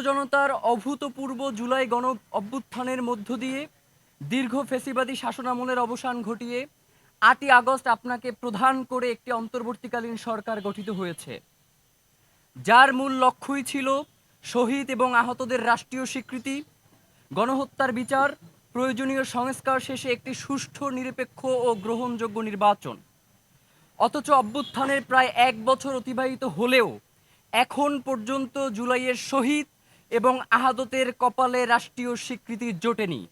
জনতার অভূতপূর্ব জুলাই গণ অভ্যুত্থানের মধ্য দিয়ে দীর্ঘ ফ্যাসিবাদী শাসনামলের অবসান ঘটিয়ে ৮ই আগস্ট আপনাকে প্রধান করে একটি অন্তর্বর্তীকালীন সরকার গঠিত হয়েছে, যার মূল লক্ষ্যই ছিল শহীদ এবং আহতদের রাষ্ট্রীয় স্বীকৃতি, গণহত্যার বিচার, প্রয়োজনীয় সংস্কার শেষে একটি সুষ্ঠু, নিরপেক্ষ ও গ্রহণযোগ্য নির্বাচন। অথচ অভ্যুত্থানের প্রায় ১ বছর অতিবাহিত হলেও এখন পর্যন্ত জুলাইয়ের শহীদ এবং আহতদের কপালে রাষ্ট্রীয় স্বীকৃতি জোটেনি।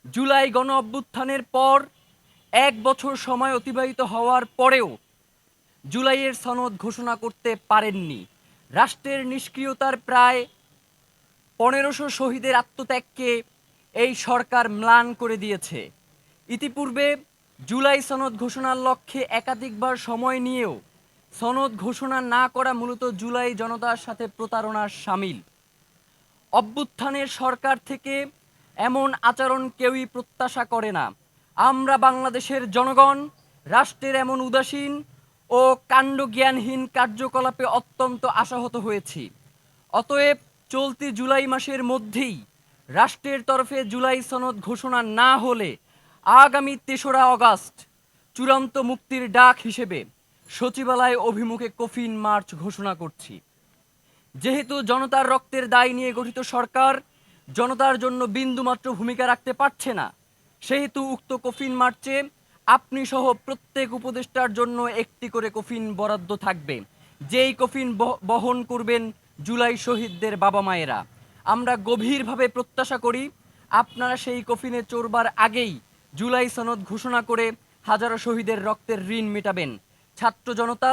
জুলাই গণ অভ্যুত্থানের পর ১ বছর সময় অতিবাহিত হওয়ার পরেও জুলাইয়ের সনদ ঘোষণা করতে পারেননি। রাষ্ট্রের নিষ্ক্রিয়তার প্রায় ১৫০০ শহীদের আত্মত্যাগকে এই সরকার ম্লান করে দিয়েছে। ইতিপূর্বে জুলাই সনদ ঘোষণার লক্ষ্যে একাধিকবার সময় নিয়েও সনদ ঘোষণা না করা মূলত জুলাই জনতার সাথে প্রতারণার শামিল। অভ্যুত্থানের সরকার থেকে এমন আচরণ কেউই প্রত্যাশা করে না। আমরা বাংলাদেশের জনগণ রাষ্ট্রের এমন উদাসীন ও কাণ্ডজ্ঞানহীন কার্যকলাপে অত্যন্ত আশাহত হয়েছি। অতএব চলতি জুলাই মাসের মধ্যেই রাষ্ট্রের তরফে জুলাই সনদ ঘোষণা না হলে আগামী ৩রা আগস্ট চূড়ান্ত মুক্তির ডাক হিসেবে সচিবালয় অভিমুখে কফিন মার্চ ঘোষণা করছি। যেহেতু জনতার রক্তের দায় নিয়ে গঠিত সরকার জনতার জন্য বিন্দুমাত্র ভূমিকা রাখতে পারছে না, সেহেতু উক্ত কফিন মার্চে আপনি সহ প্রত্যেক উপদেষ্টার জন্য একটি করে কফিন বরাদ্দ থাকবে, যেই কফিন বহন করবেন জুলাই শহীদদের বাবা মায়েরা। আমরা গভীরভাবে প্রত্যাশা করি আপনারা সেই কফিনে চড়বার আগেই জুলাই সনদ ঘোষণা করে হাজারো শহীদের রক্তের ঋণ মেটাবেন। ছাত্র জনতা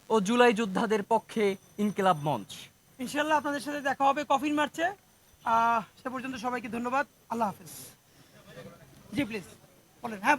ও জুলাই যোদ্ধাদের পক্ষে ইনকিলাব মঞ্চ। ইনশাল্লাহ আপনাদের সাথে দেখা হবে কফিন মার্চে। সে পর্যন্ত সবাইকে ধন্যবাদ। আল্লাহ হাফেজ। জি প্লিজ বলেন। হ্যাঁ,